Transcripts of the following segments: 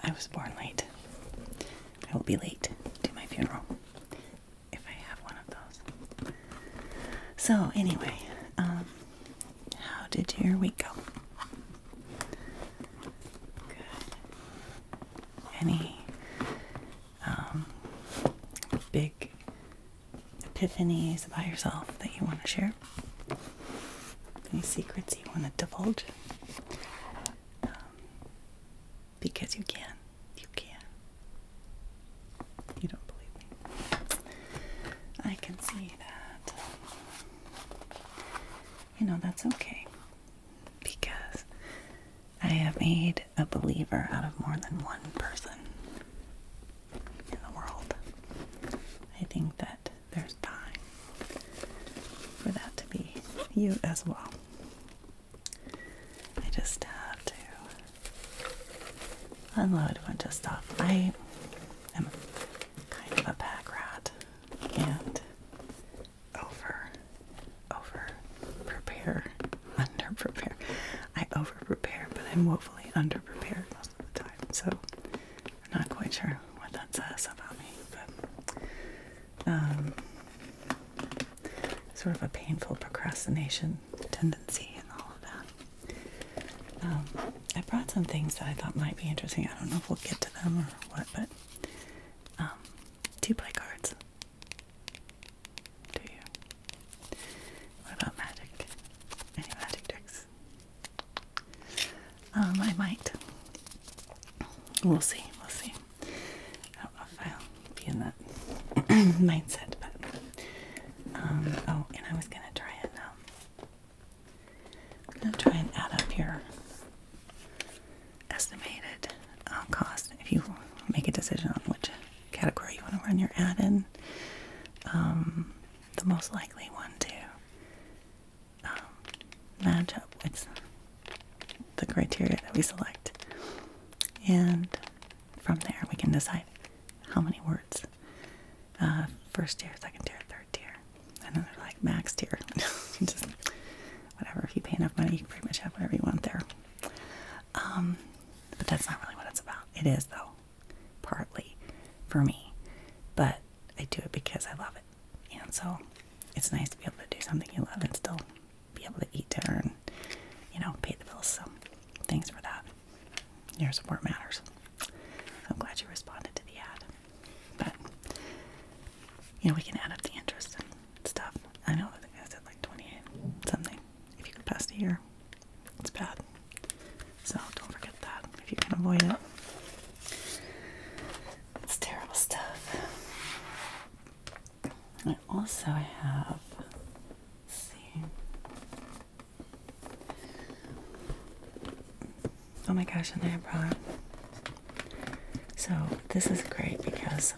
I was born late. I will be late to my funeral if I have one of those. So anyway, how did your week go? Good. Any big epiphanies about yourself that you want to share? Any secrets you want to divulge? Because you can. You can. You don't believe me. I can see that. You know, that's okay. Because I have made a believer out of more than one person in the world. I think that there's time for that to be you as well. I just have to unload a bunch of stuff. I am kind of a pack rat and over prepare, under prepare. I over prepare, but I'm woefully under prepared most of the time. So I'm not quite sure what that says about me, but sort of a painful procrastination tendency and all of that. I brought some things that I thought might be interesting. I don't know if we'll get to them or what, but do you play cards? Do you? What about magic? Any magic tricks? I might. We'll see. We'll see. I don't know if I'll be in that mindset, but oh, and I was gonna try it now. I'm gonna try and add up your estimated cost if you make a decision on which category you want to run your ad in. The most likely one to match up with the criteria that we select, and from there we can decide how many words. First tier, second tier, third tier, and then they're like max tier. Just whatever. If you pay enough money, you can pretty much have whatever you want there. But that's not really what it's about. It is, though, partly for me, but I do it because I love it, and so it's nice to be able to do something you love and still be able to eat dinner and, you know, pay the bills. So thanks for that. Your support matters. So I'm glad you responded to the ad. But you know, we can add up the interest and stuff. I know that I said like 28 something. If you could pass the year, it's bad. So don't forget that if you can avoid it. It's terrible stuff. I also have, let's see. Oh my gosh, and I brought, so this is great because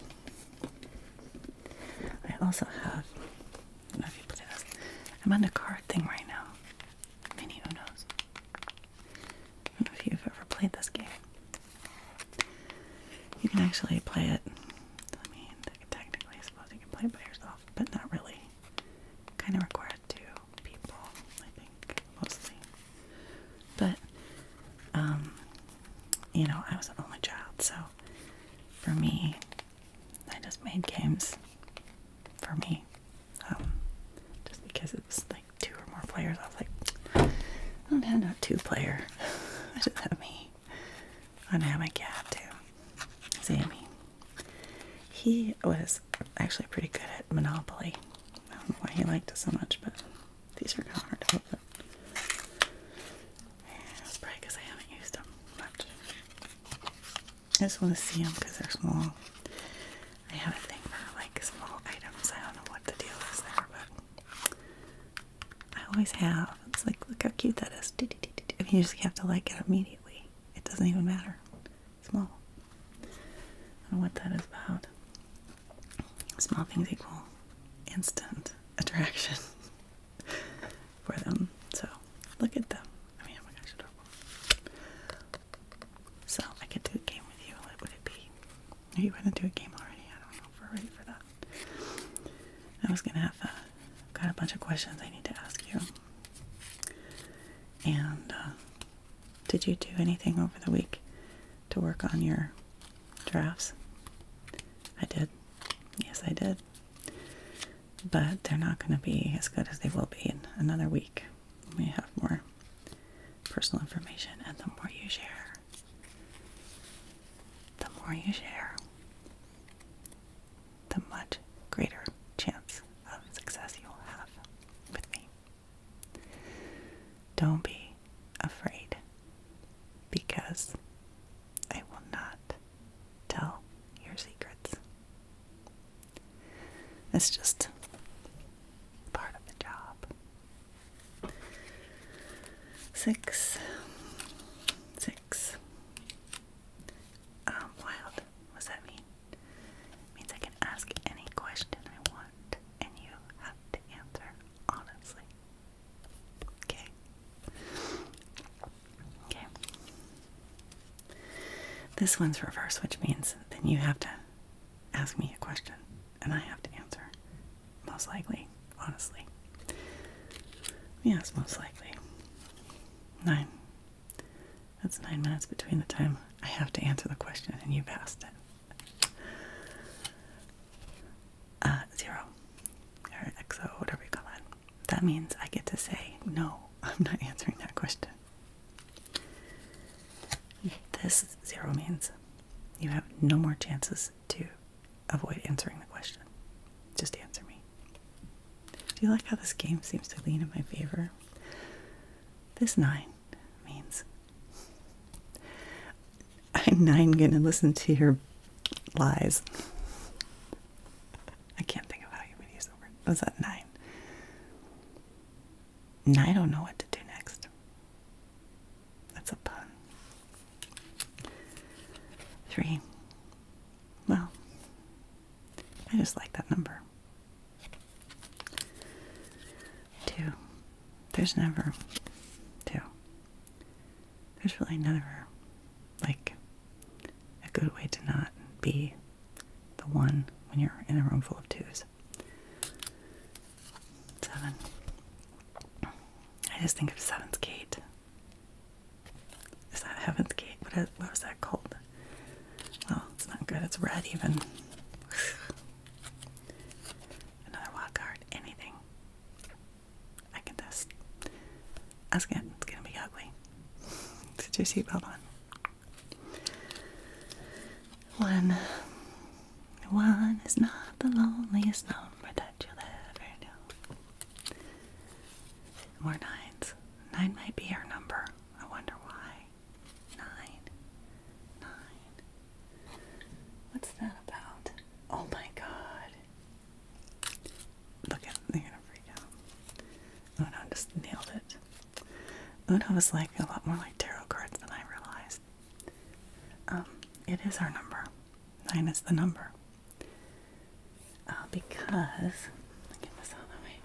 I also have, I don't know if you put this, I'm on a card thing right now. Mini Unos. I don't know if you've ever played this game. You can actually play it, I mean, technically I suppose you can play it by yourself, but not really. Kind of requires two people, I think, mostly. But, you know, I was an only child, so for me, I just made games for me. Just because it was like 2 or more players, I was like, I don't have no 2-player. I just have me. And I have my cat too, Sammy. He was actually pretty good at Monopoly. I don't know why he liked it so much, but these are kind of hard to open. It's probably because I haven't used them much. I just want to see them because they're small. I have a thing for like small items. I don't know what the deal is there, but I always have. It's like, look how cute that is. And you just have to like it immediately. It doesn't even matter. Small. I don't know what that is about. Small things equal instant attraction for them. So look at them. I mean, oh my gosh, adorable. So I could do a game with you. What would it be? Are you going to do a game already? I don't know if we're ready for that. I was going to have got a bunch of questions I need to ask you. And did you do anything over the week to to work on your drafts? I did. Yes, I did. But they're not going to be as good as they will be in another week. We have more personal information, and the more you share, the much greater chance of success you'll have with me. Don't be afraid, because I will not tell your secrets. It's just part of the job. 6. Wild. What does that mean? It means I can ask any question I want, and you have to answer honestly. Okay? Okay. This one's reverse, which means then you have to ask me a question, and I have to answer. Most likely, honestly. Yes, most likely. 9. That's 9 minutes between the time I have to answer the question and you've asked it. 0. Or XO, whatever you call it. That means I get to say, no, I'm not answering that question. This 0 means you have no more chances to avoid answering the question. Just answer me. Do you like how this game seems to lean in my favor? This 9 means I'm 9 gonna listen to your lies. I can't think of how you would use the word. Was that 9? And I don't know what to do next. That's a pun. 3. Well, I just like that number. 2. There's never 2. There's really never, like, a good way to not be the one when you're in a room full of 2s. 7. I just think of Seven's Gate. Is that Heaven's Gate? What was that called? Well, it's not good. It's red even. Another wild card. Anything. I can just ask it. It's gonna be ugly. Put your seatbelt on. 1. 1 is not the loneliest number that you'll ever know. More 9s. 9 might be our number. I wonder why. 9. 9. What's that about? Oh my god. Look at, they're gonna freak out. Uno just nailed it. Uno is like a lot more like tarot cards than I realized. It is our number. 9 is the number. Because, let me get this out of the way.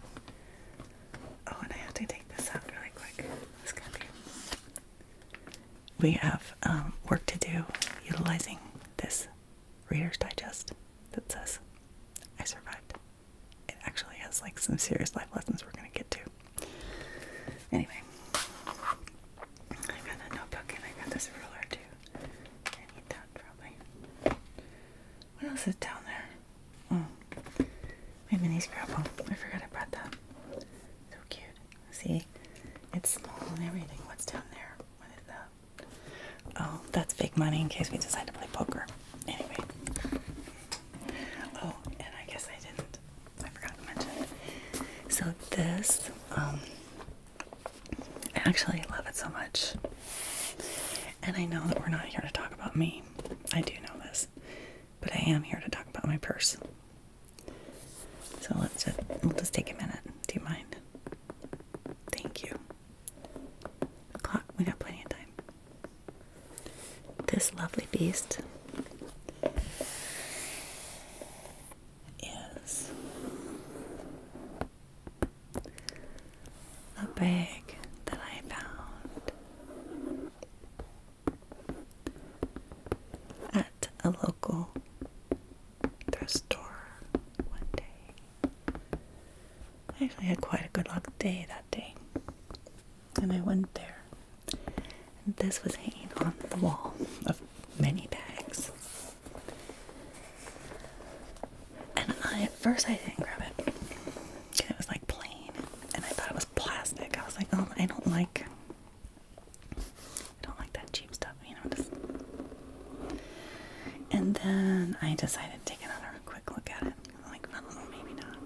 Oh, and I have to take this out really quick. It's gonna be. We have work to do utilizing this Reader's Digest that says I survived. It actually has like some serious life lessons we're gonna get to. Anyway, I got a notebook and I got this ruler too. I need that probably. What else is down there? Oh, my mini scrapbook. I forgot I brought that. So cute. See, it's small and everything. What's down there? What is that? Oh, that's fake money in case we decide to play poker. Anyway. Oh, and I guess I forgot to mention. So this, I actually love it so much. And I know that we're not here to talk about me. I do know this. But I am here to talk about my purse. So we'll just take a minute. Do you mind? Thank you. The clock, we got plenty of time. This lovely beast is a bag that I found at a local thrift store one day. I actually had quite a good luck day that day. And I went there. And this was hanging on the wall of many first I didn't grab it. It was like plain, and I thought it was plastic. I was like, oh, I don't like that cheap stuff, you know. Just... And then I decided to take another quick look at it. I'm like, I don't know, maybe not.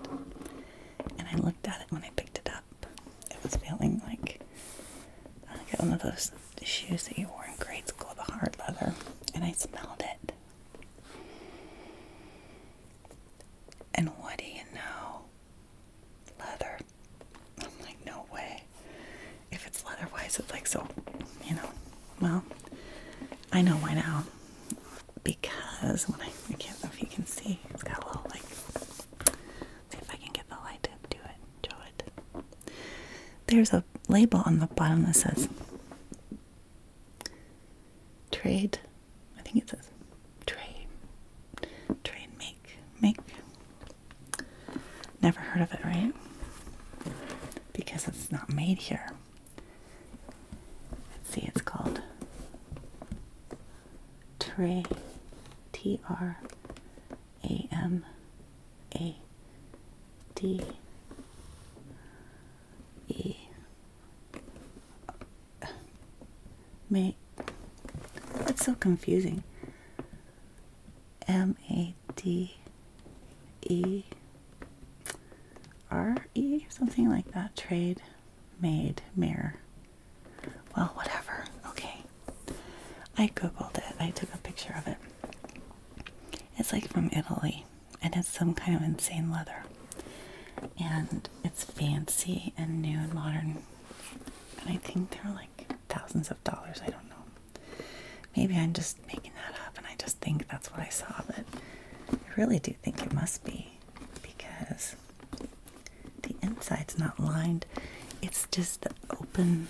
And I looked at it when I picked it up. It was feeling like one of those shoes that you wore in grade school, the hard leather, and I smelled it. And what do you know? Leather. I'm like, no way. If it's leather, why is it like so, you know? Well, I know why now. Because when I can't know if you can see, it's got a little like, see if I can get the light to do it, show it. There's a label on the bottom that says trade, I think it says trade make. Never heard of it, right? Because it's not made here. Let's see, it's called Trade, T-R-A-M-A-D-E. Make. It's so confusing. M-A-D-E-R-E, something like that. Trade, made, mirror. Well, whatever. Okay. I googled it. I took a picture of it. It's like from Italy, and it's some kind of insane leather. And it's fancy and new and modern. And I think they're like thousands of dollars. I don't know. Maybe I'm just making that up, and I just think that's what I saw, but I really do think it must be, because the inside's not lined. It's just the open,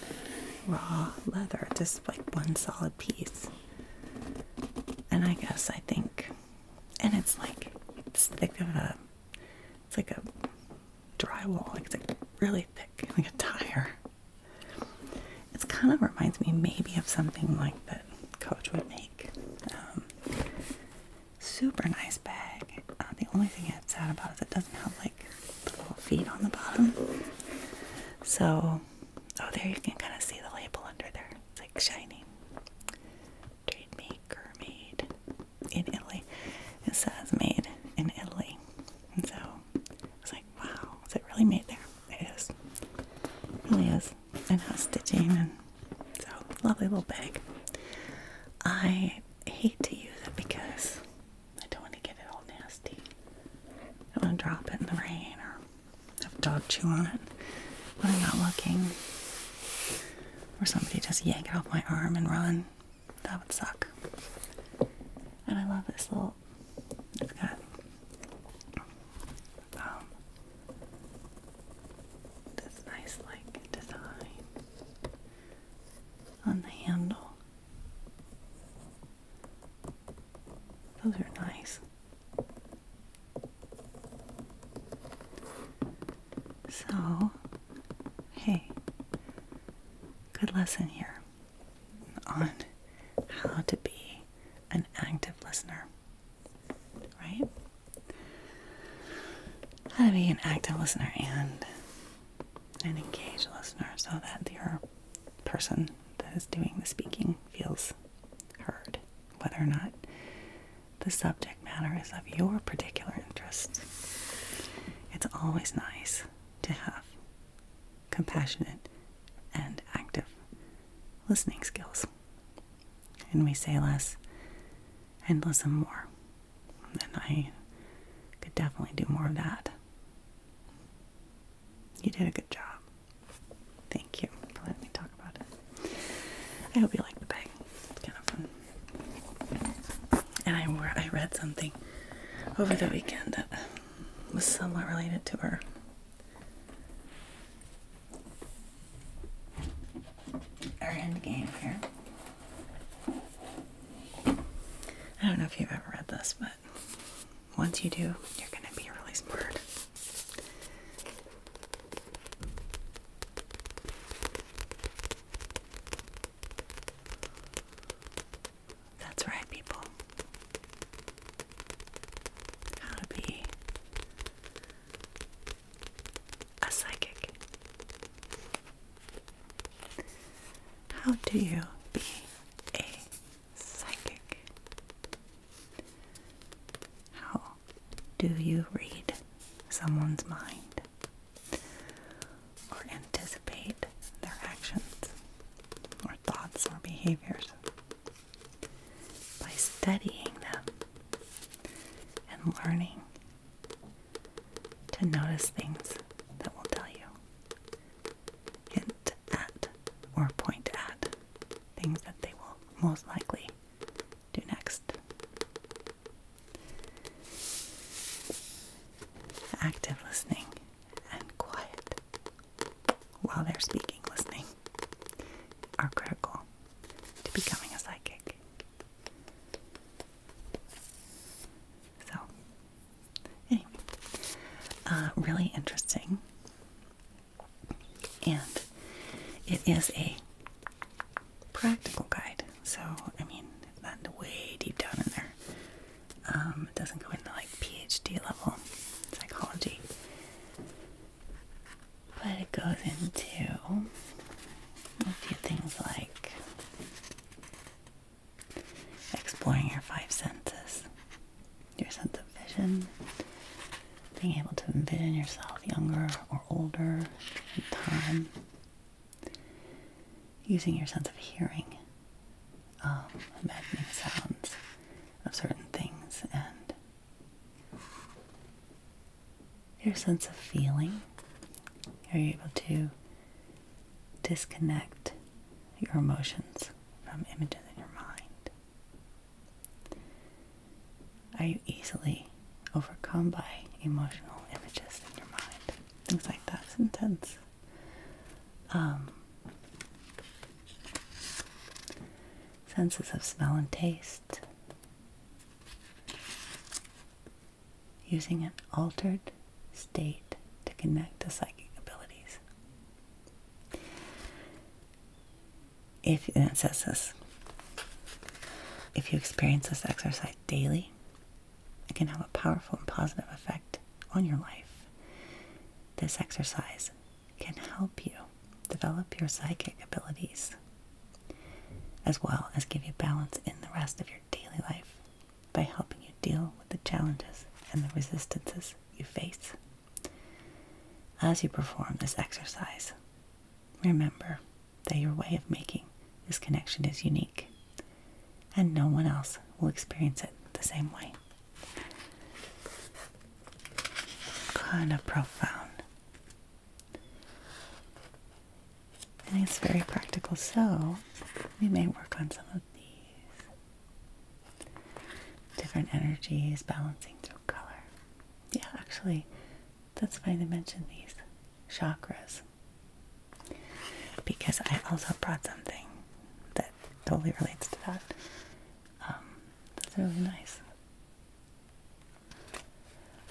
raw leather, just like one solid piece. And I guess I think, and it's like, it's thick of a, it's like a drywall, like it's like really thick, like a tire. It kind of reminds me maybe of something like that Coach would make. Super nice bag. The only thing it's sad about is it doesn't have like the little feet on the bottom. So, oh, there you can kind of see the label under there. It's like shining. Trade maker made in Italy. It says made in Italy. And so I was like, wow, is it really made there? It is. It really is. And has stitching, and so lovely little bag. I hate to use it because I don't want to get it all nasty. I don't want to drop it in the rain or have a dog chew on it when I'm not looking, or somebody just yank it off my arm and run. That would suck. And I love this little, it's got this nice like design on the handle. Those are nice. So, hey, good lesson here on how to be an active listener, right? How to be an active listener and an engaged listener, so that your person that is doing the speaking feels heard, whether or not the subject matter is of your particular interest. It's always nice to have compassionate and active listening skills. And we say less and listen more. And I could definitely do more of that. You did a good job. Thank you for letting me talk about it. I hope you like the bag. It's kind of fun. And I read something over the weekend that was somewhat related to our end game here. I don't know if you've ever read this, but once you do, you're going to be really smart. That's right, people. How to be How do you be a psychic? How do you read someone's mind or anticipate their actions or thoughts or behaviors? By studying them and learning to notice things that will tell you, hint at, or point at things that they will most likely do next. Active listening and quiet while they're speaking, listening, are critical to becoming a psychic. So, anyway, really interesting. And it is a practical guide. So, I mean, it's not way deep down in there. It doesn't go into like PhD level psychology. But it goes into a few things like exploring your five senses, your sense of vision, being able to envision yourself younger or older in time, using your sense of hearing, imagining sounds of certain things, and your sense of feeling. Are you able to disconnect your emotions from images in your mind? Are you easily overcome by emotional images in your mind? Things like that. It's intense. Senses of smell and taste. Using an altered state to connect to psychic abilities. And it says this, if you experience this exercise daily, it can have a powerful and positive effect on your life. This exercise can help you develop your psychic abilities, as well as give you balance in the rest of your daily life by helping you deal with the challenges and the resistances you face. As you perform this exercise, remember that your way of making this connection is unique, and no one else will experience it the same way. Kind of profound. And it's very practical, so we may work on some of these different energies, balancing through color. Yeah, actually, that's why they mentioned these chakras, because I also brought something that totally relates to that. That's really nice.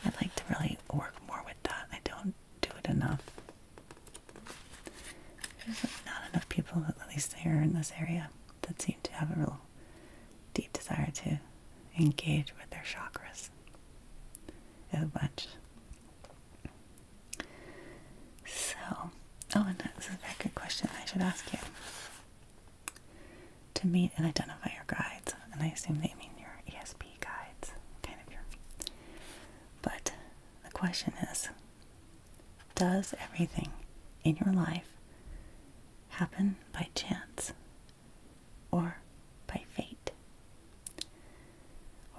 I'd like to really work more with that. I don't do it enough. There's not enough people, at least here in this area, that seem to have a real deep desire to engage with their chakras as much. So, and this is a very good question I should ask you. To meet and identify your guides, and I assume they mean your ESP guides, but the question is, does everything in your life happen by chance or by fate?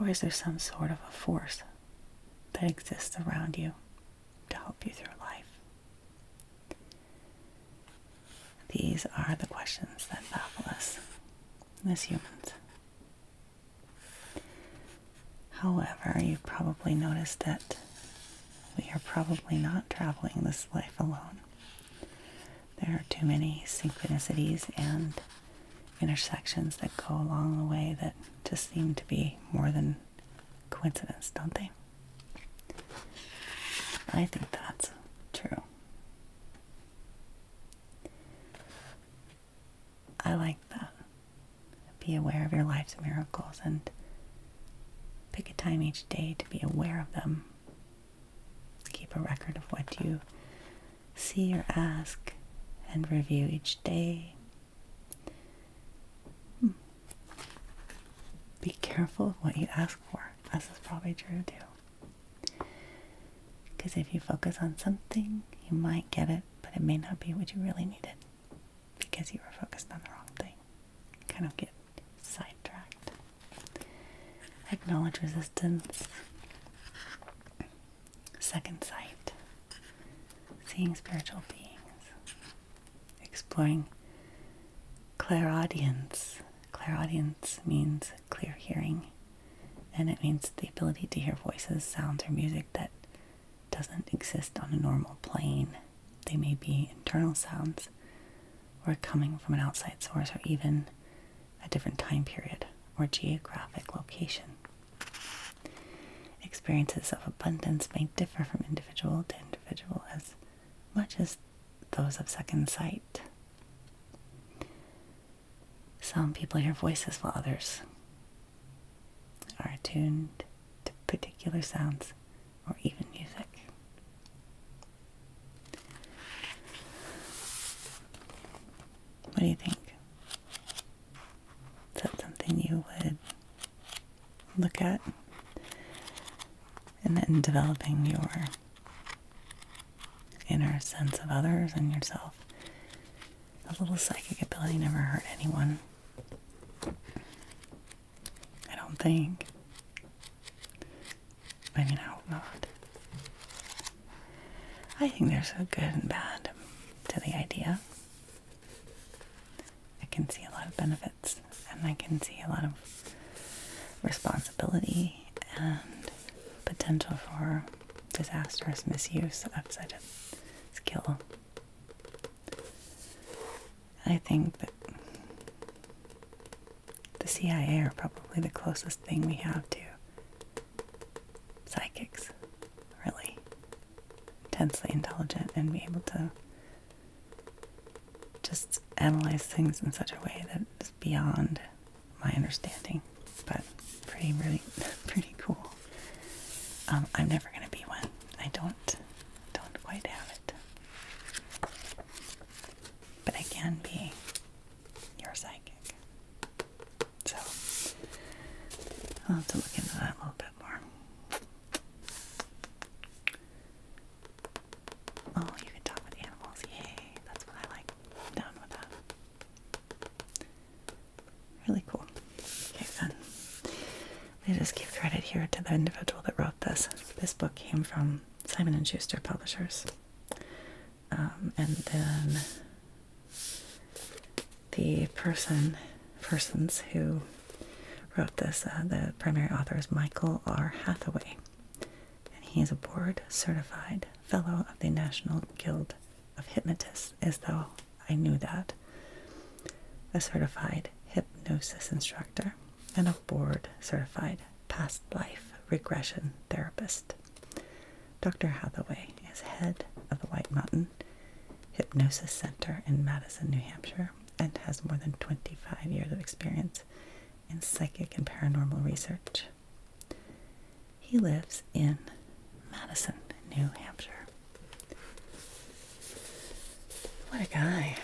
Or is there some sort of a force that exists around you to help you through life? These are the questions that baffle us as humans. However, you've probably noticed that we are probably not traveling this life alone. There are too many synchronicities and intersections that go along the way that just seem to be more than coincidence, don't they? I think that's true. I like that. Be aware of your life's miracles and pick a time each day to be aware of them. Keep a record of what you see or ask and review each day. be careful of what you ask for. This is probably true too. Because if you focus on something, you might get it, but it may not be what you really needed. Because you were focused on the wrong thing. Kind of get sidetracked. Acknowledge resistance. Second sight. Seeing spiritual beings. Exploring clairaudience. Clairaudience means clear hearing, and it means the ability to hear voices, sounds, or music that doesn't exist on a normal plane. They may be internal sounds, or coming from an outside source, or even a different time period or geographic location. Experiences of abundance may differ from individual to individual as much as those of second sight. Some people hear voices while others are attuned to particular sounds or even music. What do you think? Is that something you would look at? And then developing your inner sense of others and yourself. A little psychic ability never hurt anyone. I don't think. I mean, I hope not. I think there's a good and bad to the idea. I can see a lot of benefits, and I can see a lot of responsibility and potential for disastrous misuse of such a skill. I think that the CIA are probably the closest thing we have to psychics, really. Intensely intelligent and be able to just analyze things in such a way that is beyond my understanding, but really pretty cool. I'm never going to be one. I don't quite have it. But I can be your psychic. So, I'll have to look into that a little bit more. Oh, you can talk with animals. Yay. That's what I like. I'm down with that. Really cool. Okay, then. I just give credit here to the individual that wrote this. This book came from Simon & Schuster Publishers. And then the persons who wrote this, the primary author is Michael R. Hathaway. And he is a board certified fellow of the National Guild of Hypnotists, as though I knew that. A certified hypnosis instructor and a board certified past life regression therapist. Dr. Hathaway is head of the White Mountain Hypnosis Center in Madison, New Hampshire, and has more than 25 years of experience in psychic and paranormal research. He lives in Madison, New Hampshire. What a guy.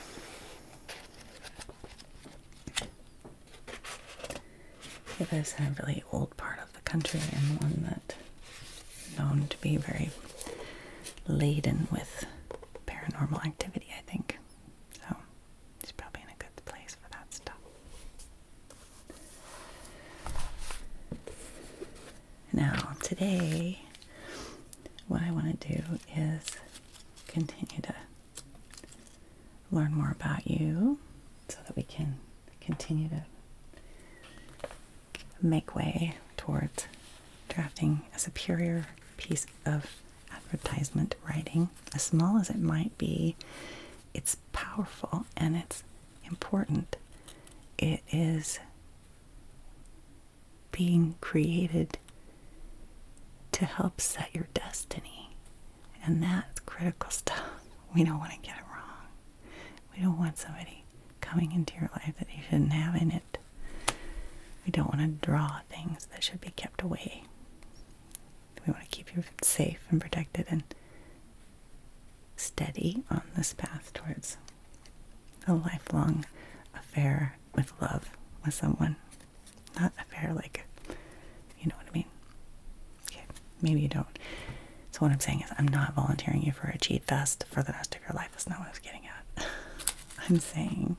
He lives in a really old part of the country, and one that known to be very laden with paranormal activity, I think. So he's probably in a good place for that stuff. Now, today, what I want to do is continue to learn more about you so that we can continue to make way towards drafting a superior piece of advertisement writing. As small as it might be, it's powerful and it's important. It is being created to help set your destiny, and that's critical stuff. We don't want to get it wrong. We don't want somebody coming into your life that you shouldn't have in it. We don't want to draw things that should be kept away. We want to keep you safe and protected and steady on this path towards a lifelong affair with love with someone. Not affair hair, like, you know what I mean? Okay, maybe you don't. So what I'm saying is I'm not volunteering you for a cheat fest for the rest of your life. That's not what I was getting at. I'm saying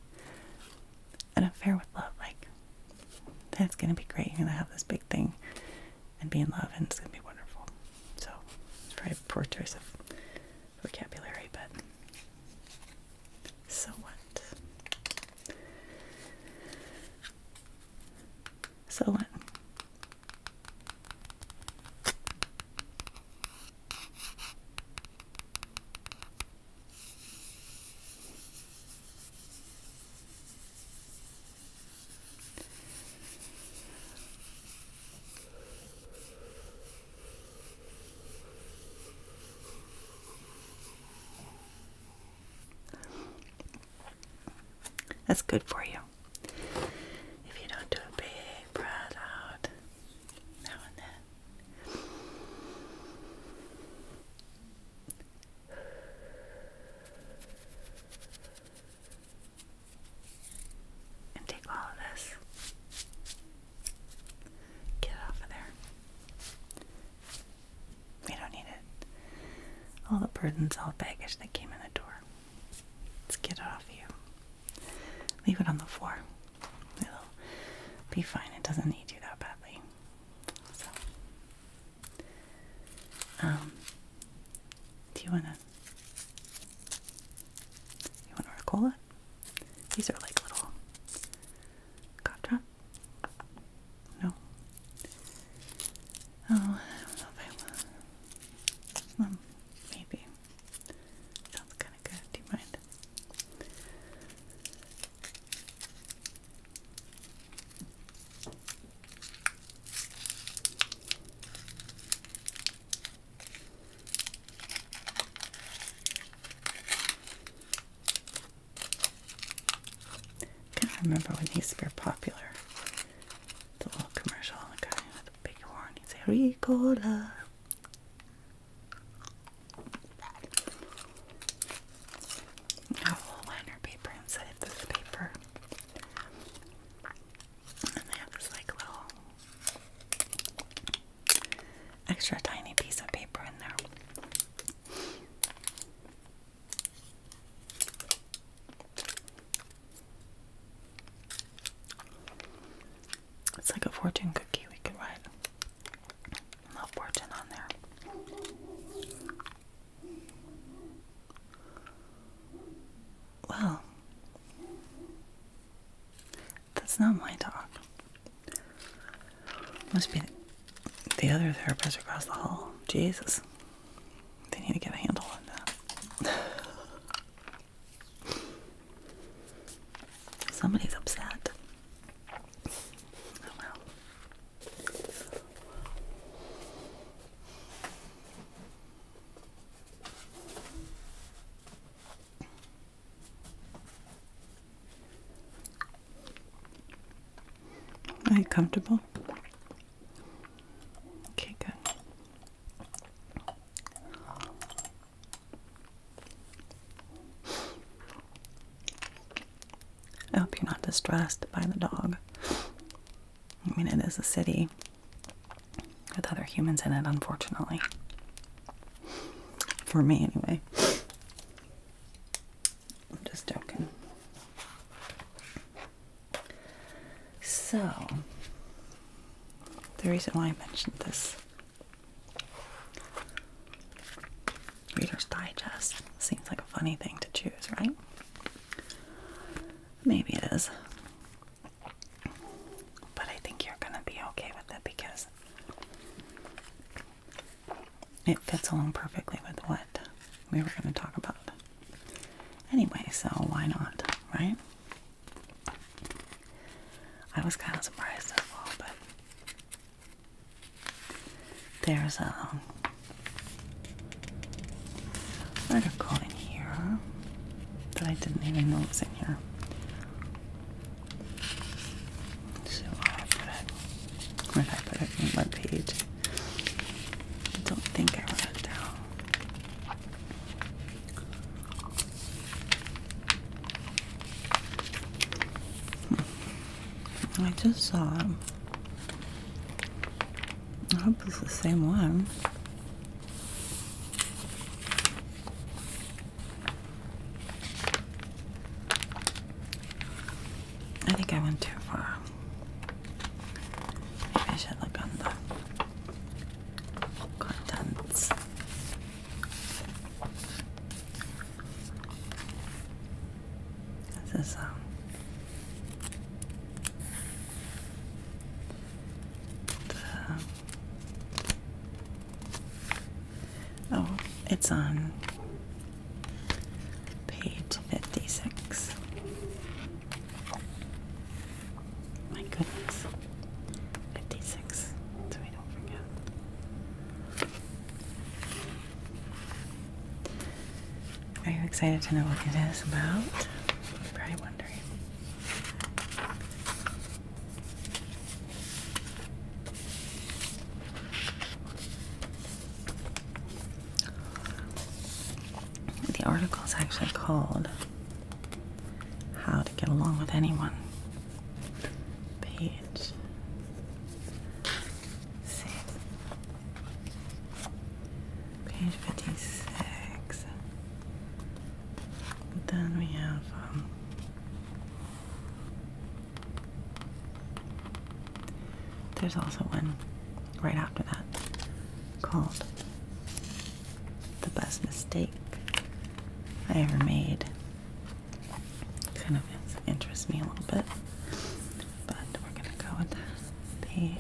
an affair with love, like, that's gonna be great. You're gonna have this big thing and be in love, and it's gonna be wonderful. So it's probably a poor choice of vocabulary, but so what? So what? That's good for you. If you don't do a big breath out now and then. And take all of this. Get it off of there. We don't need it. All the burdens, all the baggage that came in the door. Let's get it off of you. Leave it on the floor. It'll be fine. It doesn't need you that badly. So, do you wanna roll it? These are like little cough drop. No. Oh, I don't know if I want. Maybe. Sounds kind of good. Do you mind? I can't remember when he used to be popular. The little commercial, the guy with the big horn, he'd say, Ricola. A little liner paper inside of this paper. And they have this like little extra tiny piece of paper in there. It's like a fortune cookie. We could write a little fortune on there. Well, that's not my dog. Must be the other therapist across the hall. Jesus. They need to get a handle on that. Somebody's upset. Oh well. Are you comfortable? Okay, good. I hope you're not distressed by the dog. I mean, it is a city with other humans in it, unfortunately. For me, anyway. I'm just joking. So, the reason why I mentioned this Reader's Digest seems like a funny thing to choose, right? Maybe it is. But I think you're going to be okay with it because it fits along perfectly with what we were going to talk about. Anyway, so why not, right? I was kind of surprised as well, but there's an article in here that I didn't even know was in here. So I put it, where did I put it? On the web page. I don't think I wrote it down. I just saw I hope it's the same one. I think I went too far. Maybe I should look on the contents. This is oh, it's on page 56. My goodness. 56, so we don't forget. Are you excited to know what it is about? You're probably wondering. The article is actually called How to Get Along with Anyone. Page. Let's see. Page 56. Then we have there's also one right after that called The Best Mistake I Ever Made. Kind of interests me a little bit, but we're gonna go with page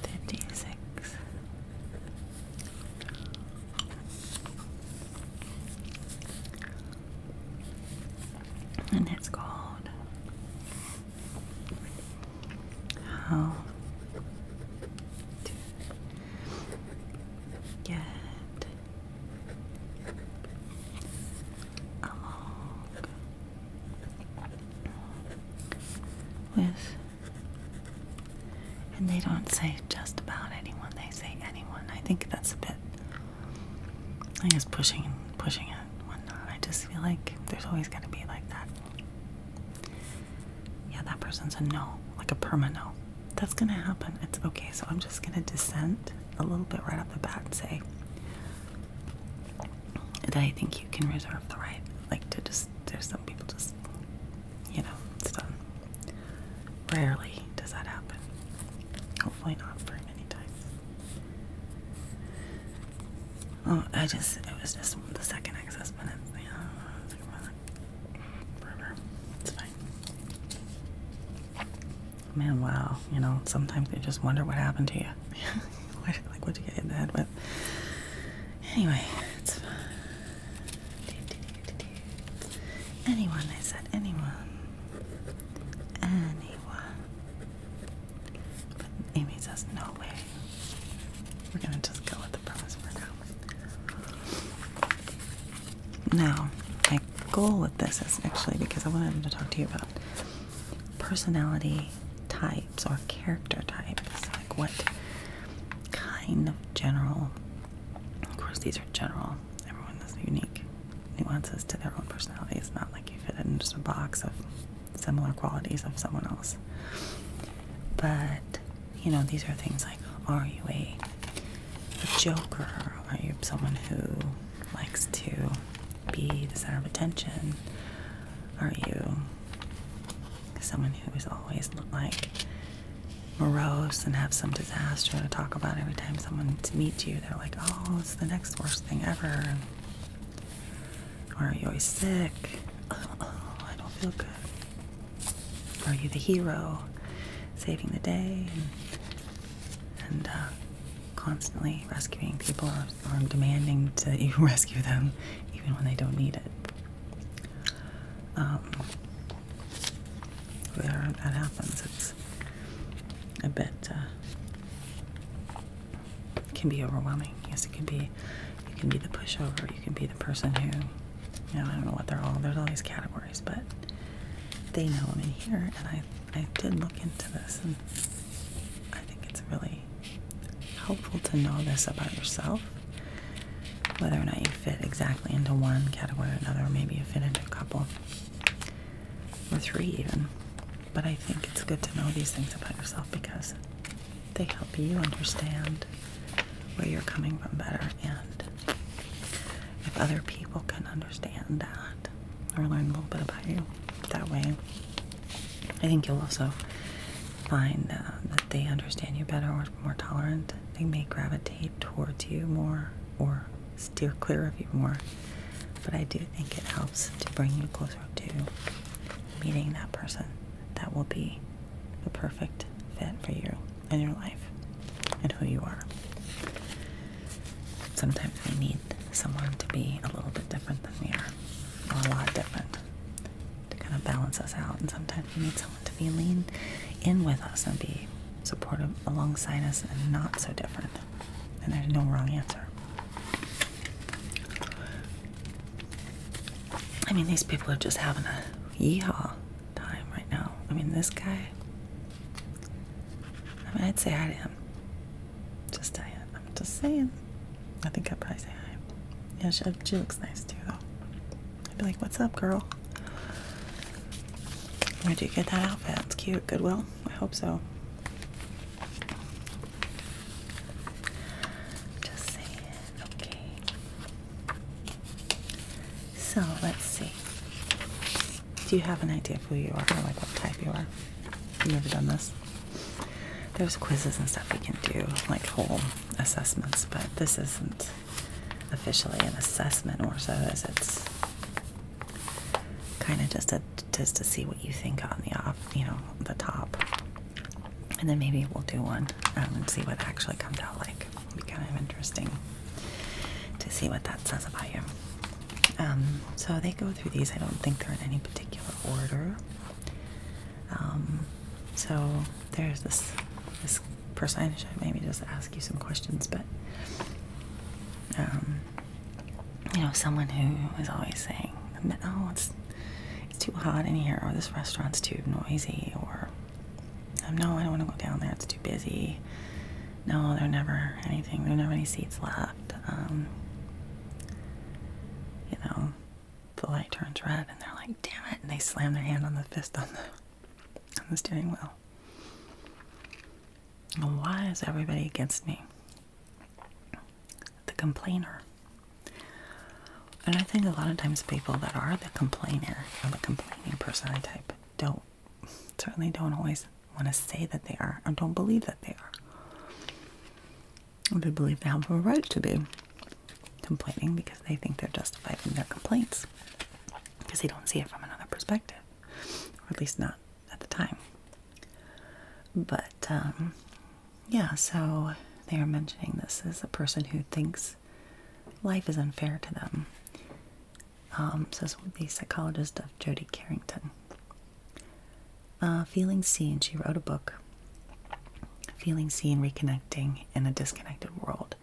56. And it's called How to Get Along with, and they don't say just about anyone, they say anyone. I think that's a bit, I guess pushing it and whatnot. I just feel like there's always got to be like that. Yeah, that person's a no, like a perma no. That's gonna happen. It's okay. So I'm just gonna dissent a little bit right off the bat and say that I think you can reserve the right, like, to just, there's some people just, you know, it's done. Rarely does that happen. Hopefully not very many times. Oh, it was just the second excess minute. Forever. It's fine. Man, wow. You know, sometimes you just wonder what happened to you. Like, what'd you get in the head with? Anyway, it's fine. Anyone, I said anyone. Anyone. But Amy says no way. We're gonna just go with the premise for now. Now, my goal with this is actually because I wanted to talk to you about personality types or character types. Like what kind of general, of course these are general, everyone has unique nuances to their own personality. It's not like you fit in just a box of similar qualities of someone else. But, you know, these are things like, are you a joker? Are you someone who likes to be the center of attention? Are you someone who is always like morose and have some disaster to talk about every time someone meets you? They're like, oh, it's the next worst thing ever. Or are you always sick? Oh, I don't feel good. Are you the hero, saving the day and constantly rescuing people or demanding that you rescue them even when they don't need it? Where that happens, it's a bit, it can be overwhelming. Yes, it can be, you can be the pushover, you can be the person who, you know, I don't know what they're all, there's all these categories, but they know them in here, and I did look into this, and I think it's really helpful to know this about yourself, whether or not you fit exactly into one category or another, or maybe you fit into a couple, or three even. But I think it's good to know these things about yourself because they help you understand where you're coming from better, and if other people can understand that or learn a little bit about you that way, I think you'll also find that they understand you better or more tolerant. They may gravitate towards you more or steer clear of you more. But I do think it helps to bring you closer to meeting that person that will be the perfect fit for you and your life and who you are. Sometimes we need someone to be a little bit different than we are, or a lot different, to kind of balance us out. And sometimes we need someone to be lean in with us and be supportive alongside us and not so different. And there's no wrong answer. I mean, these people are just having a yeehaw time right now. I mean, this guy, I mean, I'd say hi to him. Just say it. I'm just saying. I think I'd probably say hi. Yeah, she looks nice too, though. I'd be like, what's up, girl? Where'd you get that outfit? It's cute. Goodwill? I hope so. Just saying. Okay. So, let's see. Do you have an idea of who you are, or like what type you are? Have you ever done this? There's quizzes and stuff we can do, like whole assessments, but this isn't officially an assessment, or so as it's kind of just to see what you think on the off, the top, and then maybe we'll do one and see what actually comes out like. It'll be kind of interesting to see what that says about you. So they go through these. I don't think they're in any particular order. So there's this person. I should maybe just ask you some questions, but someone who is always saying, "Oh, it's too hot in here," or "This restaurant's too noisy," or "No, I don't want to go down there. It's too busy." "No, there are never any seats left." The light turns red, and they're like, "Damn it!" and they slam their hand on the fist on the steering wheel. Why is everybody against me? The complainer. And I think a lot of times people that are the complainer or the complaining personality type certainly don't always want to say that they are, or don't believe that they are. Or they believe they have a right to be complaining because they think they're justified in their complaints, because they don't see it from another perspective, or at least not at the time. But yeah, so they are mentioning this as a person who thinks life is unfair to them. Says the psychologist of Jodi Carrington. Feeling seen. She wrote a book, Feeling Seen, Reconnecting in a Disconnected World.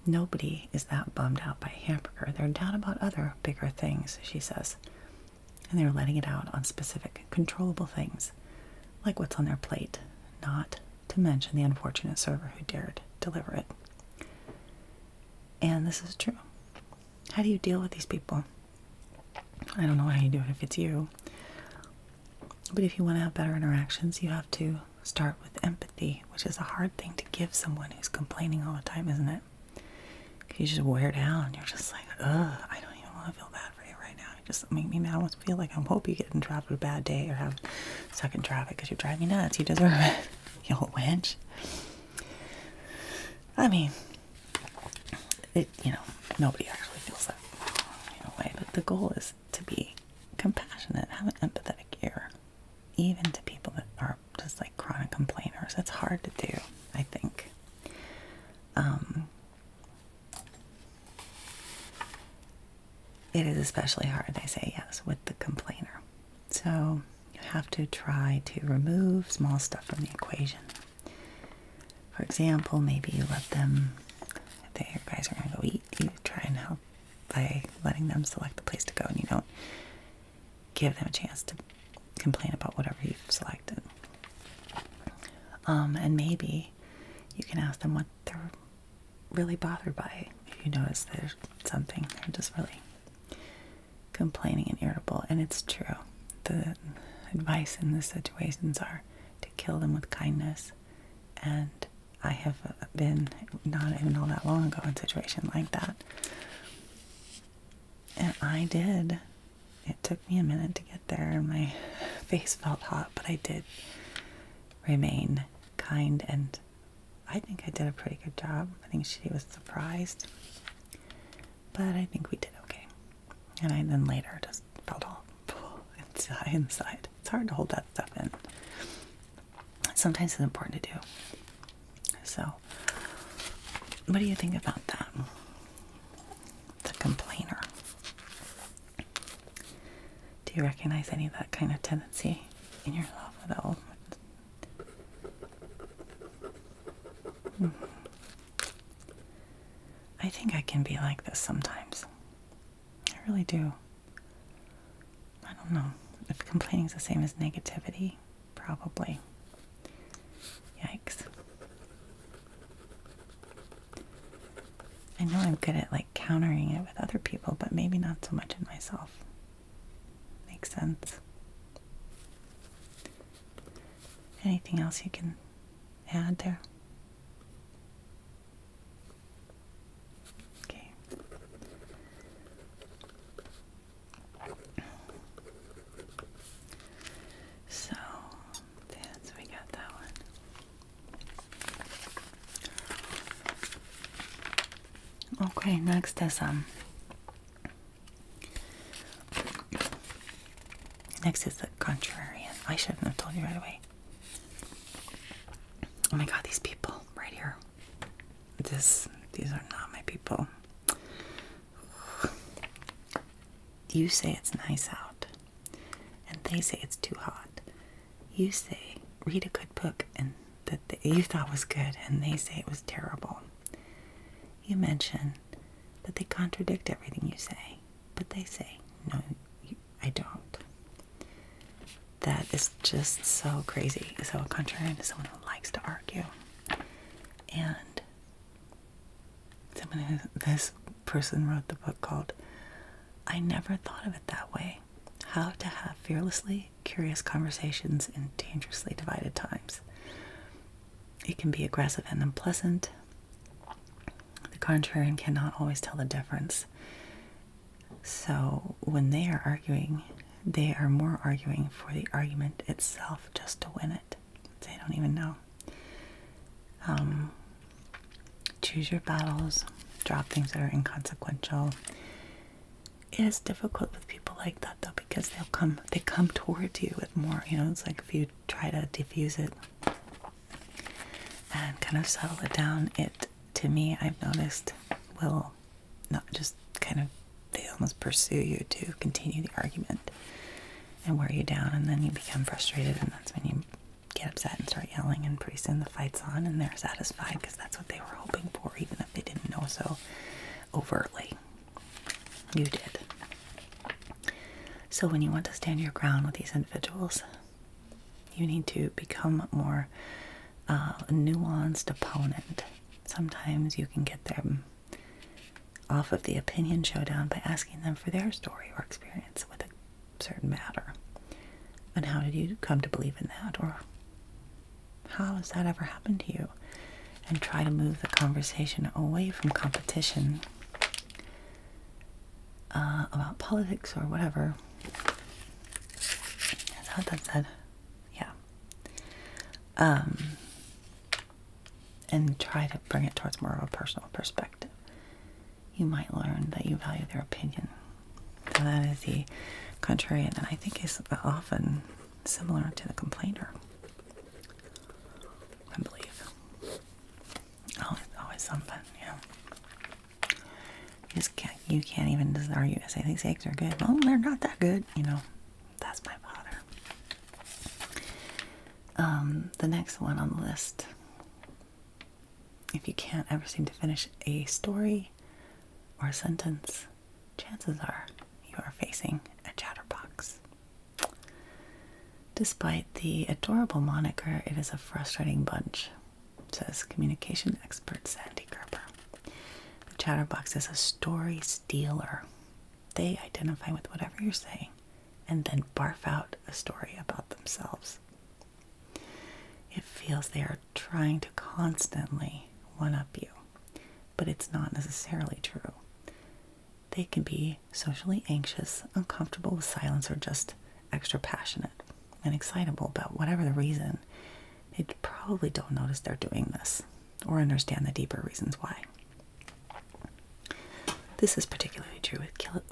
Nobody is that bummed out by a hamburger. They're down about other bigger things, she says. And they're letting it out on specific, controllable things, like what's on their plate, not to mention the unfortunate server who dared deliver it. And this is true. How do you deal with these people? I don't know how you do it if it's you. But if you want to have better interactions, you have to start with empathy, which is a hard thing to give someone who's complaining all the time, isn't it? Because you just wear down. You're just like, ugh, I don't even want to feel bad for you right now. You just make me mad. I want to feel like I hope you get in traffic a bad day or have stuck in traffic because you drive me nuts. You deserve it, you old wench. I mean, nobody actually feels that in a way, but the goal is to be compassionate, have an empathetic ear, even to people that are just like chronic complainers. It's hard to do, I think. It is especially hard, they say, yes, with the complainer. So you have to try to remove small stuff from the equation. For example, maybe you let them, if you guys are going to go eat, you try and help by letting them select the place to go, and you don't give them a chance to complain about whatever you've selected. And maybe you can ask them what they're really bothered by. If you notice there's something, they're just really complaining and irritable. And it's true. The advice in these situations are to kill them with kindness and I have been not even all that long ago in a situation like that. And I did. It took me a minute to get there, and my face felt hot, but I did remain kind, and I think I did a pretty good job. I think she was surprised, but I think we did okay. And I then later just felt all inside. It's hard to hold that stuff in. Sometimes it's important to do. So, what do you think about that? The complainer. Do you recognize any of that kind of tendency in yourself at all? I think I can be like this sometimes. I really do. I don't know. If complaining is the same as negativity, probably. Yikes. I know I'm good at like countering it with other people, but maybe not so much in myself. Makes sense. Anything else you can add there? Okay. So, we got that one. Okay, next is the contrarian. I shouldn't have told you right away. Oh my god, these people right here. These are not my people. You say it's nice out, and they say it's too hot. You say read a good book and that you thought was good, and they say it was terrible. You mention that they contradict everything you say, but they say, no, I don't. That is just so crazy. So a contrarian is someone who likes to argue. And this person wrote the book called I Never Thought of It That Way. How to Have Fearlessly Curious Conversations in Dangerously Divided Times. It can be aggressive and unpleasant. The contrarian cannot always tell the difference. So when they are arguing, they are more arguing for the argument itself just to win it. They don't even know. Choose your battles. Drop things that are inconsequential. It is difficult with people like that though, because they come towards you with more, it's like if you try to diffuse it and kind of settle it down, it, to me, I've noticed, will not just kind of, they almost pursue you to continue the argument and wear you down, and then you become frustrated, and that's when you get upset and start yelling, and pretty soon the fight's on and they're satisfied because that's what they were hoping for, even if they didn't know so overtly. You did. So when you want to stand your ground with these individuals, you need to become more a nuanced opponent. Sometimes you can get them off of the opinion showdown by asking them for their story or experience with a certain matter. And how did you come to believe in that? Or how has that ever happened to you? And try to move the conversation away from competition about politics or whatever. Is that what that said? Yeah. And try to bring it towards more of a personal perspective. You might learn that you value their opinion. So that is the contrarian, and I think is often similar to the complainer. I believe. Always something, yeah. You can't even just argue and say these eggs are good. Well, they're not that good, That's my father. The next one on the list. If you can't ever seem to finish a story or a sentence, chances are you are facing a chatterbox. Despite the adorable moniker, it is a frustrating bunch, says communication expert Sandy Gerber. The chatterbox is a story stealer. They identify with whatever you're saying and then barf out a story about themselves. It feels they are trying to constantly one-up you, but it's not necessarily true. They can be socially anxious, uncomfortable with silence, or just extra passionate and excitable about whatever the reason. They probably don't notice they're doing this or understand the deeper reasons why. This is particularly true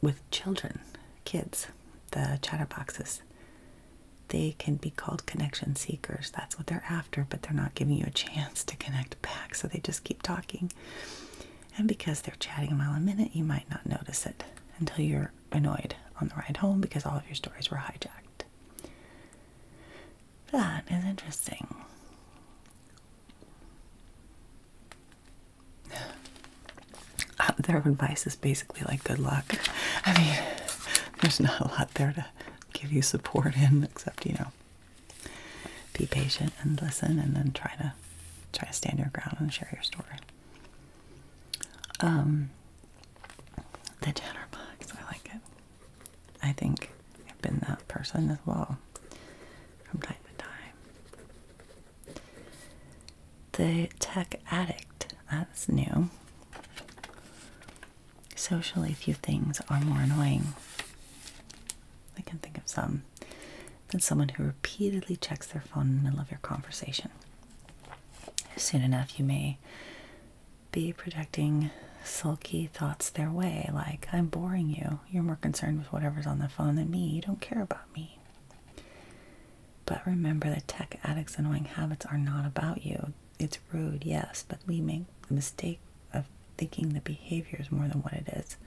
with children, kids, the chatterboxes. They can be called connection seekers. That's what they're after, but they're not giving you a chance to connect back, so they just keep talking. And because they're chatting a mile a minute, you might not notice it until you're annoyed on the ride home because all of your stories were hijacked. That is interesting. Their advice is basically like good luck. I mean, there's not a lot there to give you support in, except, you know, be patient and listen, and then try to stand your ground and share your story. The chatterbox, I like it. I think I've been that person as well from time to time. The tech addict, that's new. Socially, few things are more annoying. I can think of some than someone who repeatedly checks their phone in the middle of your conversation. Soon enough, you may be projecting sulky thoughts their way, like, I'm boring you. You're more concerned with whatever's on the phone than me. You don't care about me. But remember that tech addicts' annoying habits are not about you. It's rude, yes, but we make the mistake of thinking the behavior is more than what it is.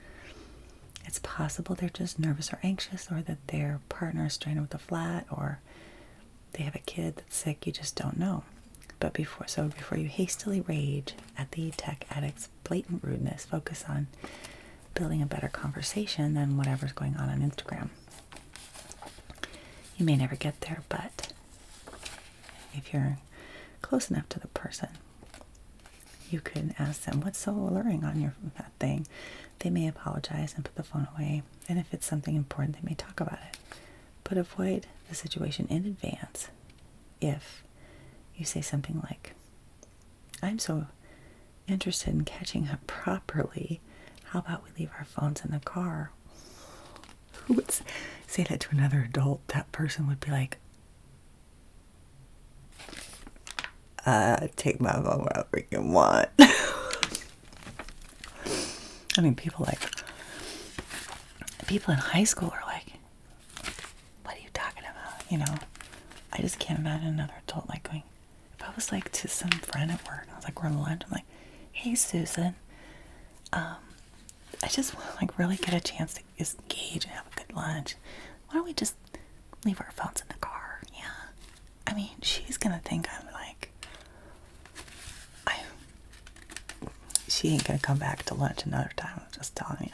It's possible they're just nervous or anxious, or that their partner is strained with a flat, or they have a kid that's sick. You just don't know. But before you hastily rage at the tech addict's blatant rudeness, focus on building a better conversation than whatever's going on Instagram. You may never get there, but if you're close enough to the person, you could ask them, what's so alluring on that thing? They may apologize and put the phone away, and if it's something important, they may talk about it. But avoid the situation in advance if you say something like, I'm so interested in catching up properly. How about we leave our phones in the car? Who would say that to another adult? That person would be like, take my phone wherever you want. I mean, people in high school are like, what are you talking about? You know, I just can't imagine another adult like going, if I was like to some friend at work, I was like, we're on lunch, I'm like, hey Susan, I just want to like really get a chance to engage and have a good lunch. Why don't we just leave our phones in the car? Yeah. I mean, she's gonna think I'm like, she ain't gonna come back to lunch another time. I'm just telling you.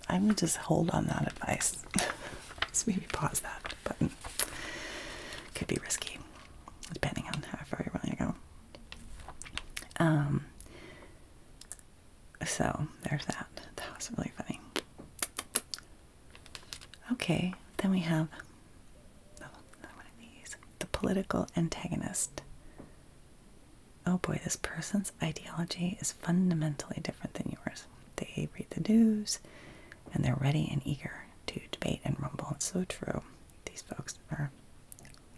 I'm gonna just hold on that advice. Let's maybe pause that button. Could be risky, depending on how far you want to go. So there's that. That was really funny. Okay, then we have another one of these. The political antagonist. Oh boy, this person's ideology is fundamentally different than yours. They read the news, and they're ready and eager to debate and rumble. It's so true. These folks are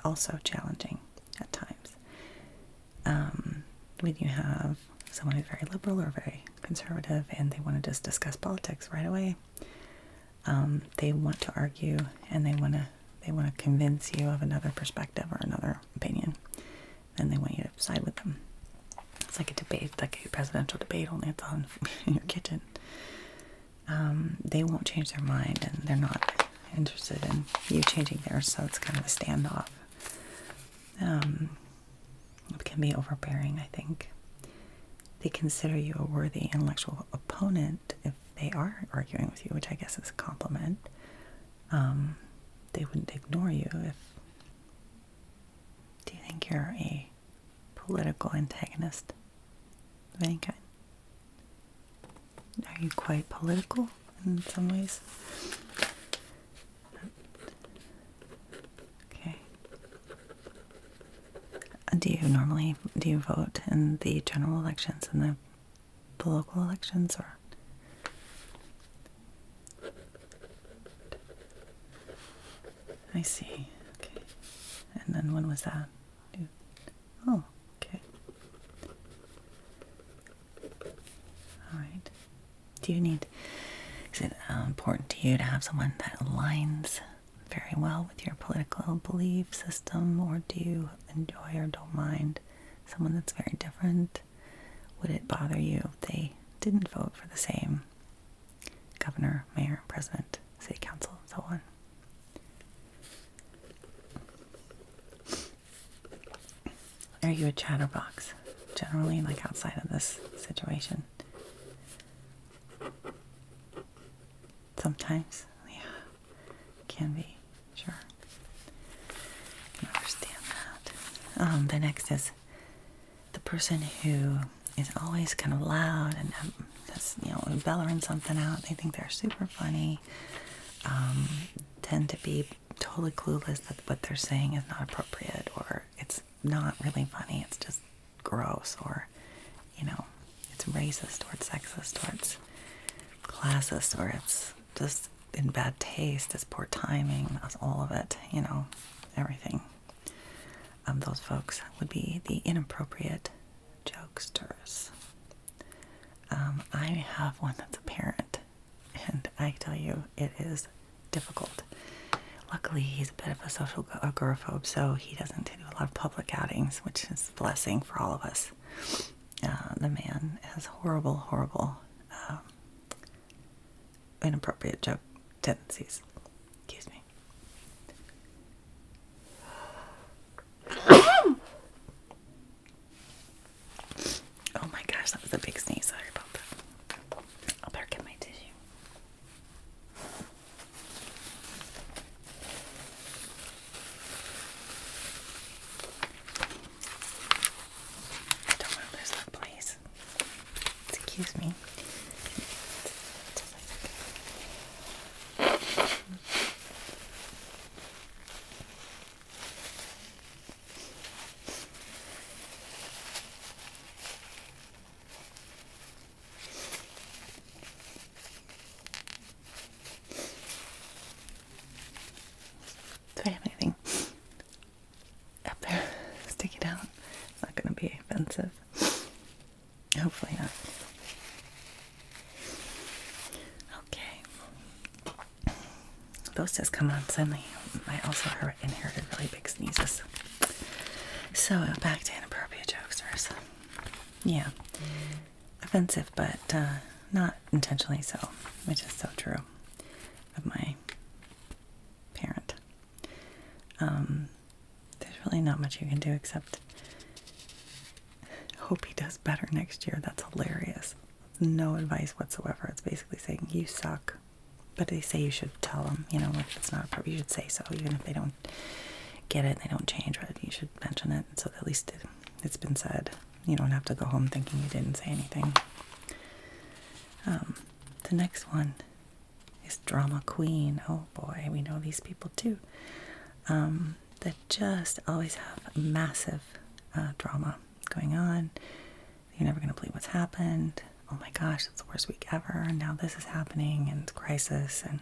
also challenging at times. When you have someone who's very liberal or very conservative, and they want to just discuss politics right away, they want to argue, and they want to convince you of another perspective or another opinion, and they want you to side with them. It's like a debate, like a presidential debate, only it's on in your kitchen. They won't change their mind, and they're not interested in you changing theirs, so it's kind of a standoff. It can be overbearing, I think. They consider you a worthy intellectual opponent if they are arguing with you, which I guess is a compliment. They wouldn't ignore you if... Do you think you're a political antagonist of any kind? Are you quite political in some ways? Okay. Do do you vote in the general elections and the local elections, or? I see. Okay. And then when was that? Oh, okay. All right. Is it important to you to have someone that aligns very well with your political belief system, or do you enjoy or don't mind someone that's very different? Would it bother you if they didn't vote for the same governor, mayor, president, city council, and so on? Are you a chatterbox, generally, like outside of this situation? Sometimes, yeah, can be, sure. I can understand that. The next is the person who is always kind of loud and just, bellowing something out. They think they're super funny, tend to be totally clueless that what they're saying is not appropriate, or it's not really funny, it's just gross, or, it's racist, or it's sexist, or it's classist, or it's just in bad taste, it's poor timing, that's all of it, everything. Those folks would be the inappropriate jokesters. I have one that's a parent, and I tell you, it is difficult. Luckily, he's a bit of a social agoraphobe, so he doesn't do a lot of public outings, which is a blessing for all of us. The man has horrible inappropriate joke tendencies. Excuse me. Oh my gosh, that was a big sneeze. Sorry about that. I'll better get my tissue. Don't want to lose that place. Excuse me. Do I have anything up there sticking out? It's not going to be offensive. Hopefully not. Okay. Those just come on suddenly. I also inherited really big sneezes. So back to inappropriate jokesters. Yeah. Offensive, but not intentionally so, which is so true of my parent. There's really not much you can do except hope he does better next year. That's hilarious. No advice whatsoever. It's basically saying you suck. But they say you should tell them, if it's not appropriate, you should say so. Even if they don't get it, they don't change it, you should mention it so that at least it's been said. You don't have to go home thinking you didn't say anything. The next one is drama queen. Oh boy, we know these people too. That just always have massive drama going on. You're never going to believe what's happened. Oh my gosh, it's the worst week ever. And now this is happening, and it's crisis, and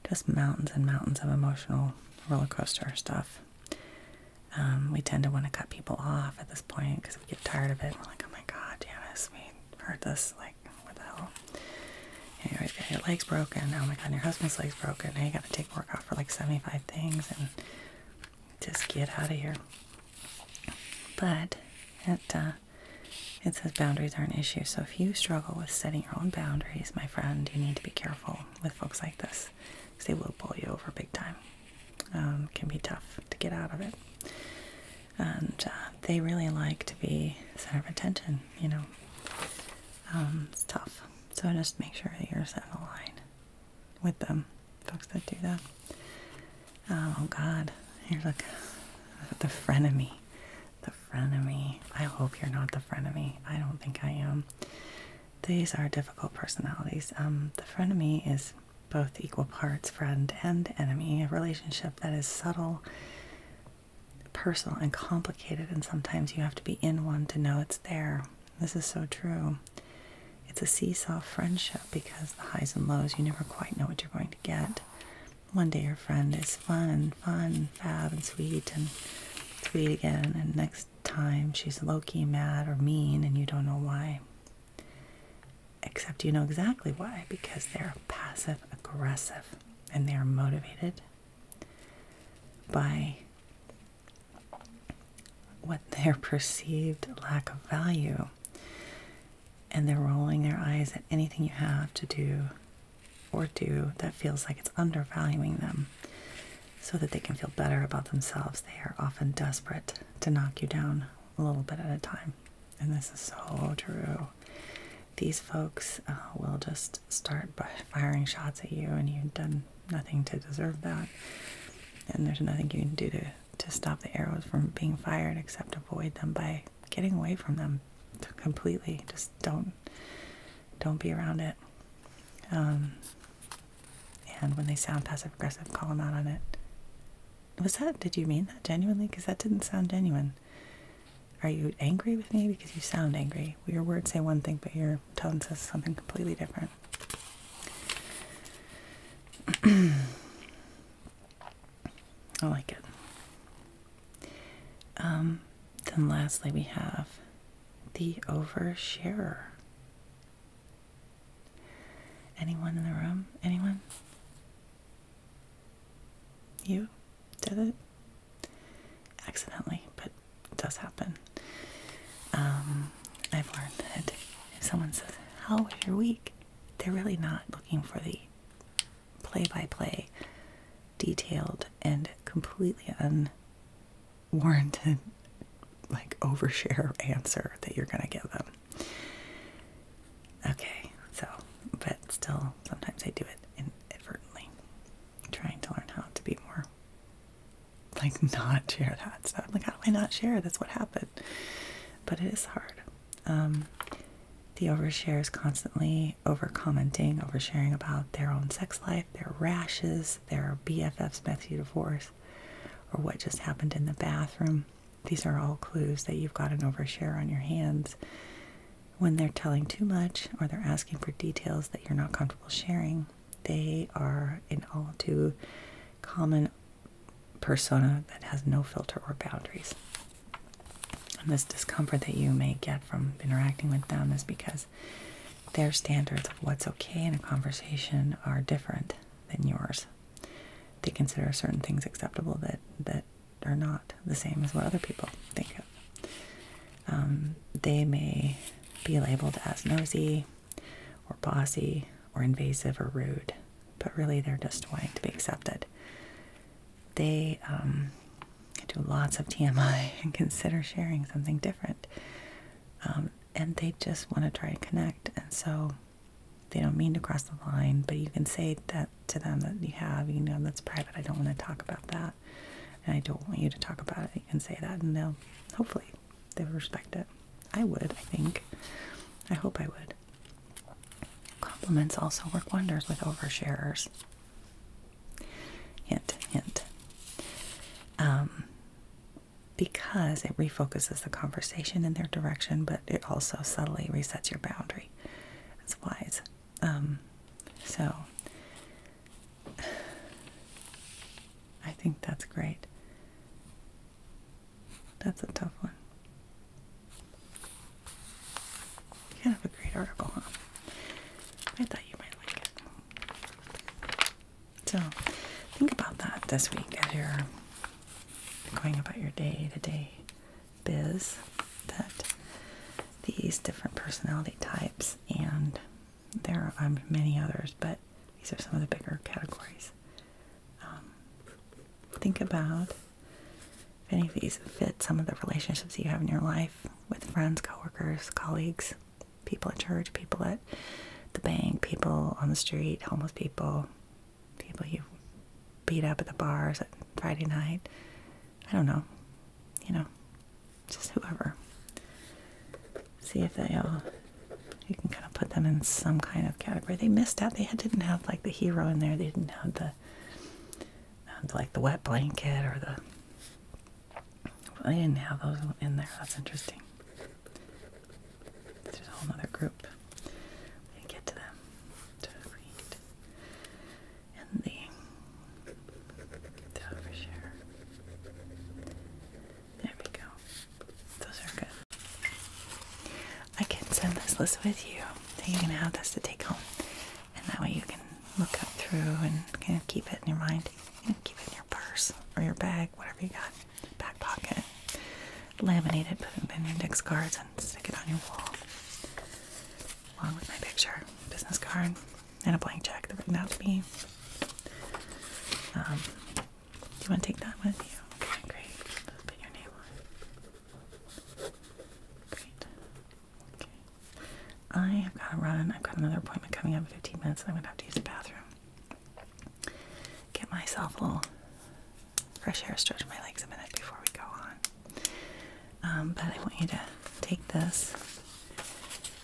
just mountains and mountains of emotional roller coaster stuff. We tend to want to cut people off at this point because we get tired of it. We're like, oh my god, Janice, we heard this. Like, what the hell? You always got your legs broken. Oh my god, your husband's legs broken. Now you got to take work off for like 75 things, and just get out of here. But it says boundaries are an issue. So if you struggle with setting your own boundaries, my friend, you need to be careful with folks like this, because they will pull you over big time. It can be tough to get out of it. And they really like to be the center of attention, It's tough. So just make sure that you're set in a line with them, folks that do that. Oh god, here's like the frenemy. The frenemy. I hope you're not the frenemy. I don't think I am. These are difficult personalities. The frenemy is both equal parts friend and enemy, a relationship that is subtle personal and complicated, and sometimes you have to be in one to know it's there. This is so true. It's a seesaw friendship because the highs and lows, you never quite know what you're going to get. One day your friend is fun, fab, and sweet again, and next time she's low-key mad or mean, and you don't know why. Except you know exactly why, because they're passive-aggressive, and they are motivated by what their perceived lack of value, and they're rolling their eyes at anything you have to do or do that feels like it's undervaluing them so that they can feel better about themselves. They are often desperate to knock you down a little bit at a time, and this is so true. These folks will just start by firing shots at you, and you've done nothing to deserve that, and there's nothing you can do to stop the arrows from being fired except avoid them by getting away from them completely. Just don't be around it. And when they sound passive aggressive, call them out on it. Did you mean that genuinely? Because that didn't sound genuine. Are you angry with me? Because you sound angry. Your words say one thing, but your tone says something completely different. I like it. Then lastly, we have the oversharer. Anyone in the room? Anyone? You did it? Accidentally, but it does happen. I've learned that if someone says, "How was your week?" they're really not looking for the play-by-play, detailed, and completely unwarranted, like, overshare answer that you're gonna give them. Okay, so, but still, sometimes I do it inadvertently, trying to learn how to be more, like, not share that stuff. Like, how do I not share? That's what happened. But it is hard. The overshare is constantly over-commenting, oversharing about their own sex life, their rashes, their BFF's messy divorce, or what just happened in the bathroom. These are all clues that you've got an overshare on your hands. When they're telling too much or they're asking for details that you're not comfortable sharing, they are an all too common persona that has no filter or boundaries. And this discomfort that you may get from interacting with them is because their standards of what's okay in a conversation are different than yours. They consider certain things acceptable that are not the same as what other people think of. They may be labeled as nosy or bossy or invasive or rude, but really they're just wanting to be accepted. They do lots of TMI and consider sharing something different, and they just want to try and connect, and so they don't mean to cross the line, but you can say that to them that that's private, I don't want to talk about that, and I don't want you to talk about it. You can say that, and hopefully they would respect it. I would, I think. I hope I would. Compliments also work wonders with oversharers. Hint, hint. Because it refocuses the conversation in their direction, but it also subtly resets your boundary. It's wise. So I think that's great. That's a tough one. Kind of a great article, huh? I thought you might like it. So think about that this week as you're going about your day-to-day biz, that these different personality types, and there are many others, but these are some of the bigger categories. Think about if any of these fit some of the relationships you have in your life with friends, coworkers, colleagues, people at church, people at the bank, people on the street, homeless people, people you beat up at the bars at Friday night. I don't know, just whoever. See if you can kind of put them in some kind of category. They missed out. They didn't have like the hero in there. They didn't have the wet blanket or I didn't have those in there. That's interesting. There's a whole other group. We didn't get to them to read. And the overshare. There we go. Those are good. I can send this list with you. So you can have this to take home. And that way you can look up through and kind of keep it in your mind. You can keep it in your purse or your bag, whatever you got. Back pocket. Laminate it, put it in your index cards, and stick it on your wall. Along with my picture, business card, and a blank check that written out to me. Do you want to take that with you? Okay, great. Let's put your name on it. Great. Okay. I have got to run. I've got another appointment coming up in 15 minutes. I'm going to have to use the bathroom. Get myself a little fresh air, stretch my legs a minute before we go on. But I want you to take this,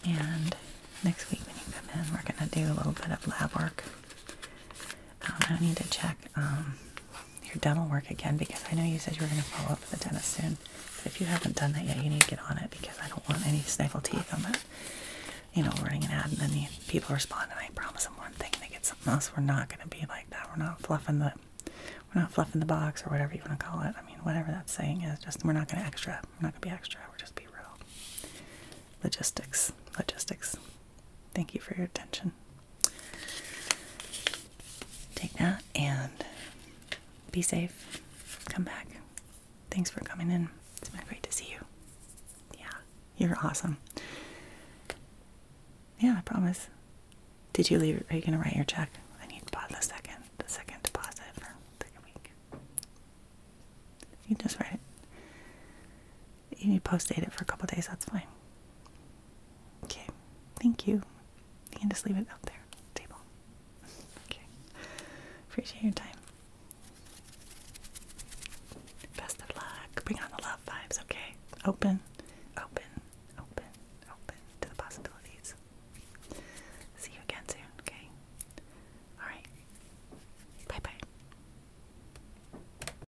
and next week when you come in, we're going to do a little bit of lab work. I need to check your dental work again, because I know you said you were going to follow up with the dentist soon. But if you haven't done that yet, you need to get on it, because I don't want any stifle teeth on that. You know, running an ad and then people respond and I promise them one thing and they get something else. We're not going to be like that. We're not fluffing the box, or whatever you want to call it. I mean, whatever that saying is, just we're not going to extra. We're not going to be extra. We're just be real. Logistics. Thank you for your attention. Take that and be safe. Come back. Thanks for coming in. It's been great to see you. Yeah, you're awesome. Yeah, I promise. Did you leave it? Are you going to write your check? I need to pause the second deposit for the second week. You can just write it. You need to post-date it for a couple days. That's fine. Okay. Thank you. You can just leave it up there on the table. Okay. Appreciate your time. Best of luck. Bring on the love vibes, okay? Open.